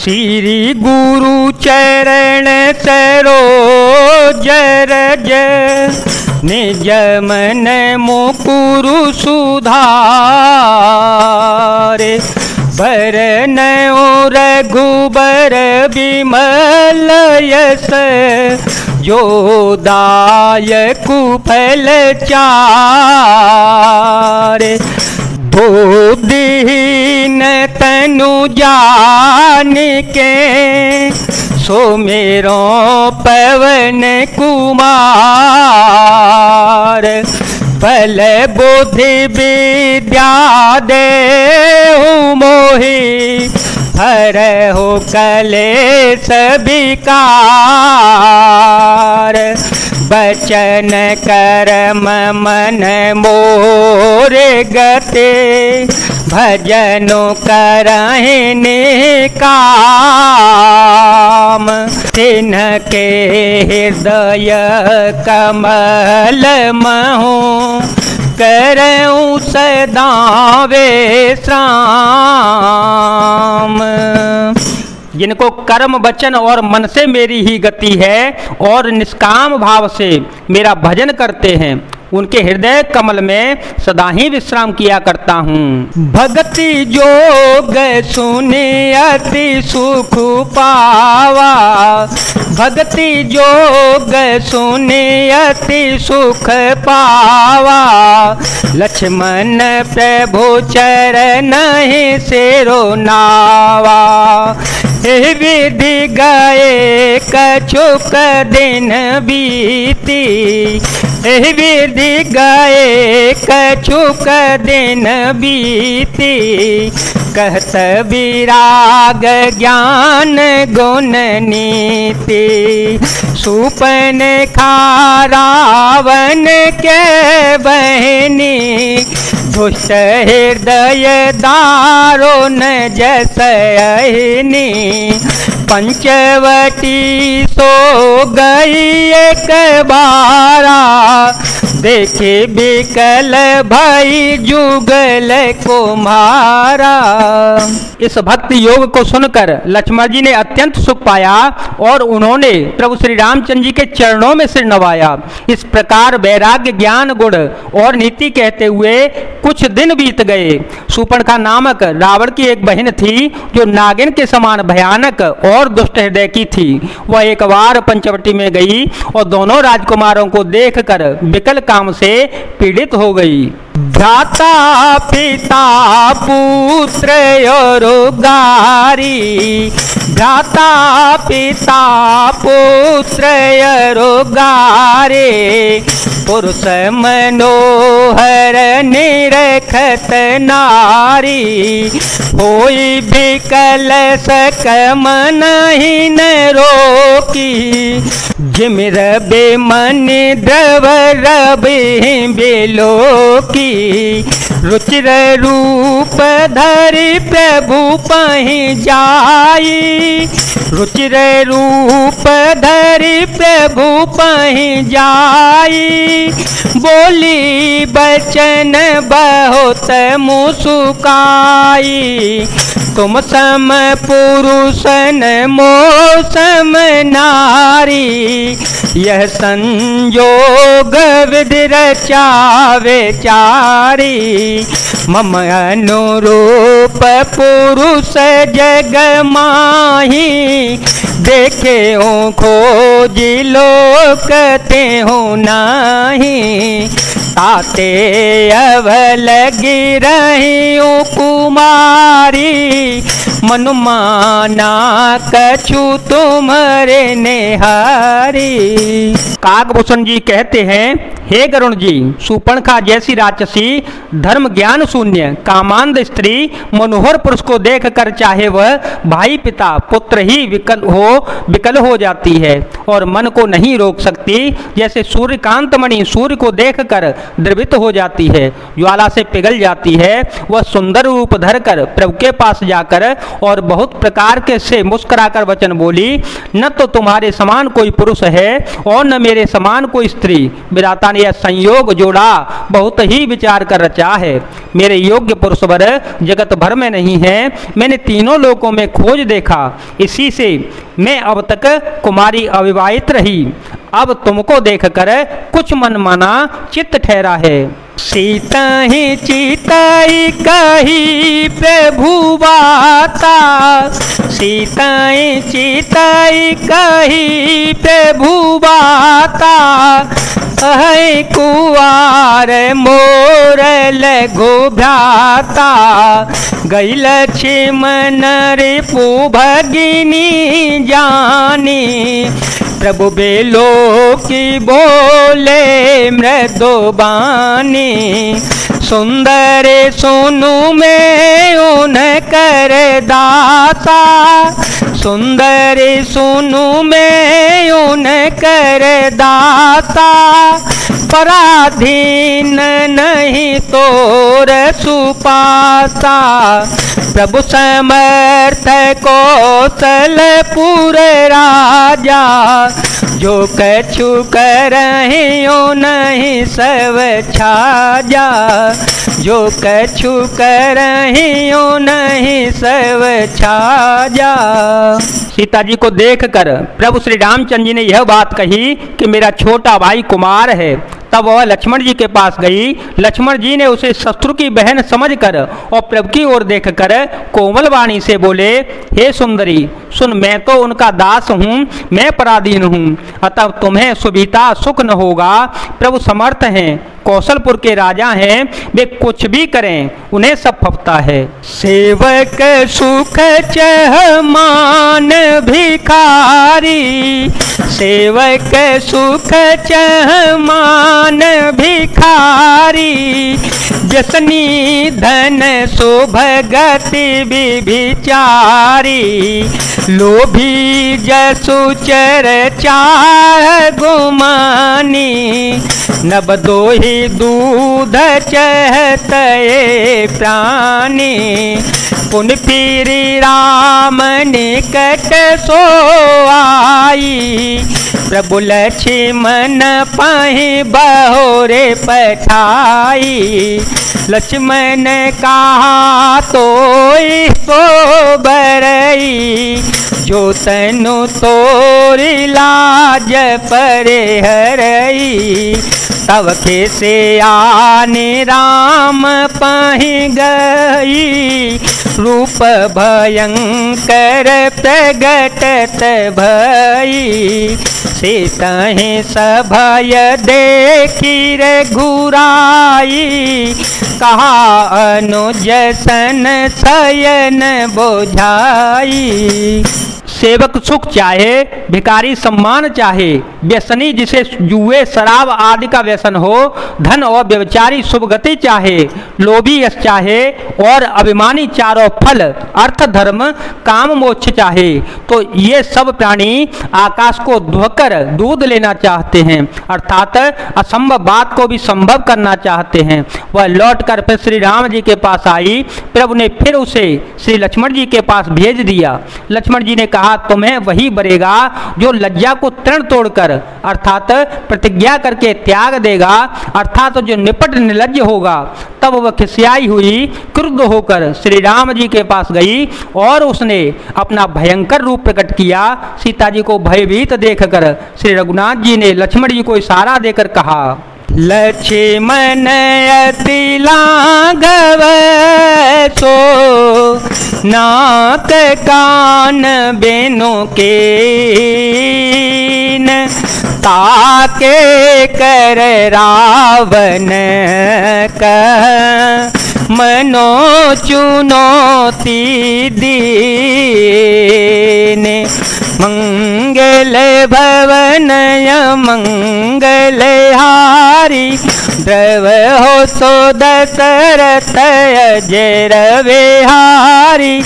श्री गुरु चरण सरोज रज निज मन मुकुरु सुधारे बरन रघुबर विमल यस जो दायकु फल चारे बुद्धिहीन तनु जान के सुमिरो पवन कुमार बल बुद्धि विद्या देहु मोहि हरहु कलेश विकार बचन कर्म मन मोरे गते भजनो करहि निकाम तिनके हृदय कमल महु करऊं सदा विश्राम। जिनको कर्म वचन और मन से मेरी ही गति है और निष्काम भाव से मेरा भजन करते हैं उनके हृदय कमल में सदा ही विश्राम किया करता हूँ। भक्ति जोग सुनि अति सुख पावा भक्ति जोग सुनि अति सुख पावा लक्ष्मण प्रभु चरण सिरो नावा विधि गए कछुक दिन बीती विधि गए कछुक दिन बीती कहत विराग ज्ञान गुण नीति सुपन रावण के बहनी दुष्ट हृदय दारुण जस अहिनी पंचवटी सो गई एक बारा देखे बिकल भाई जुगल को मारा। इस भक्ति योग को सुनकर लक्ष्मण जी ने अत्यंत सुख पाया और उन्होंने प्रभु श्री रामचंद्र जी के चरणों में सिर नवाया। इस प्रकार वैराग्य ज्ञान गुण और नीति कहते हुए कुछ दिन बीत गए। शूर्पणखा नामक रावण की एक बहन थी जो नागिन के समान भयानक और दुष्ट हृदय की थी। वह एक बार पंचवटी में गई और दोनों राजकुमारों को देखकर विकल काम से पीड़ित हो गई। भ्राता पिता पुत्र और गारी भ्राता पिता पुत्र और गारे पुरुष मनोहर निरखत नारी होई विकल सक मन ही न रोकी जिमिर बेमन द्रव रवि बेलोकी रुचिर रूप धरि प्रभु पहि जाई रुचिर रूप धरि प्रभु पहि जाई बोली बचन बहुत मुस्काई तुम सम पुरुषन मोह सम नारी यह संयोग विधि रचावे चारी मम अनुरूप पुरुष जग माही देखे हो खोज लोकते हो नाही ताते अवल गिरही कुमारी मनुमाना कछु तुम्हारे नेहारी। काकभूषण जी कहते हैं, हे गरुण जी, शूर्पणखा जैसी राक्षसी धर्म ज्ञान शून्य कामांध स्त्री मनोहर पुरुष को देखकर चाहे वह भाई पिता पुत्र ही विकल हो जाती है और मन को नहीं रोक सकती। जैसे सूर्यकांत मणि सूर्य को देखकर द्रवित हो जाती है, ज्वाला से पिघल जाती है। वह सुंदर रूप धरकर प्रभु के पास जाकर और बहुत प्रकार के से मुस्कुराकर वचन बोली, न तो तुम्हारे समान कोई पुरुष है और न मेरे समान कोई स्त्री। विधाता ने यह संयोग जोड़ा बहुत ही विचार कर रचा है। मेरे योग्य पुरुष वर जगत भर में नहीं है। मैंने तीनों लोकों में खोज देखा, इसी से मैं अब तक कुमारी अविवाहित रही। अब तुमको देखकर कुछ मन माना चित्त ठहरा है। सीता ही चिताई कही प्रभु बाता, सीता ही चिताई कही प्रभु बाता। अहि कुवार मोर लगो भ्राता, गई लक्ष्मण रिपु भगिनी जानी। प्रभु बेलो की बोले मृदु बानी, सुंदर सोनू में उन कर दासा। सुंदर सोनू में उन कर दासा, पराधीन नहीं तोर सुपासा। प्रभु समर्थ कौशलपुर राजा, जो कछु करहियो नहीं सब छाजा। जो कछु करहियो नहीं सब छाजा। सीता जी को देखकर प्रभु श्री रामचंद्र जी ने यह बात कही कि मेरा छोटा भाई कुमार है। तब वह लक्ष्मण जी के पास गई। लक्ष्मण जी ने उसे शत्रु की बहन समझकर और प्रभु की ओर देखकर कोमल वाणी से बोले, हे सुंदरी सुन, मैं तो उनका दास हूँ, मैं पराधीन हूँ, अतः तुम्हें सुविधा सुख न होगा। प्रभु समर्थ हैं, कौशलपुर के राजा हैं, वे कुछ भी करें उन्हें सब फपता है। सेवक सुख चह मान भिखारी, सेवक सुख चह मान भिखारी। जसनी धन शोभगति विभिचारी, लोभी जसु चर्चा गुमानी। नब दोही दूध चहतये प्राणी, पुन फिरी राम निकट सो आई। प्रभु लक्ष्मण पाहि बहोरे पठाई। लक्ष्मण कहा तो बरई, जो तनु तोरी लाज परे हरई। तब से आने राम पाहि गई, रूप भयंकर प्रगटत भई। सीतहि सभय देखी रघुराई, कहा अनुज सन शयन बोझाई। सेवक सुख चाहे, भिखारी सम्मान चाहे, व्यसनी जिसे जुए शराब आदि का व्यसन हो, धन और व्यभिचारी शुभ गति चाहे, लोभी यश चाहे और अभिमानी चारों फल अर्थ धर्म काम मोक्ष चाहे, तो ये सब प्राणी आकाश को धोकर दूध लेना चाहते हैं, अर्थात असंभव बात को भी संभव करना चाहते हैं। वह लौटकर फिर श्री राम जी के पास आई। प्रभु ने फिर उसे श्री लक्ष्मण जी के पास भेज दिया। लक्ष्मण जी ने कहा, तुम्हें वही बरेगा जो लज्जा को तृण तोड़कर अर्थात प्रतिज्ञा करके त्याग देगा, अर्थात जो निपट निर्लज्ज होगा। तब वह खिसियाई हुई क्रुद्ध होकर श्री राम जी के पास गई और उसने अपना भयंकर रूप प्रकट किया। सीता जी को भयभीत देखकर श्री रघुनाथ जी ने लक्ष्मण जी को इशारा देकर कहा, लक्ष्मण अति लाघव सो, नाक कान बेनो के ताके कर रावण का। मनो चुनौती दीने, मंगल भवन मंगल हारी। द्रव हो सो दशरथ अजर विहारी,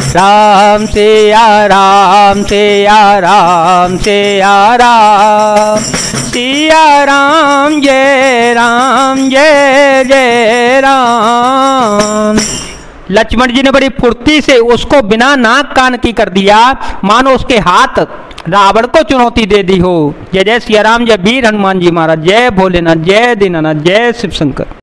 राम सिया राम सिया राम सिया राम, सिया राम जय जय राम। लक्ष्मण जी ने बड़ी फुर्ती से उसको बिना नाक कान की कर दिया, मानो उसके हाथ रावण को चुनौती दे दी हो। जय जय सिया राम, जय वीर हनुमान जी महाराज, जय भोलेनाथ, जय दीनानाथ, जय शिव शंकर।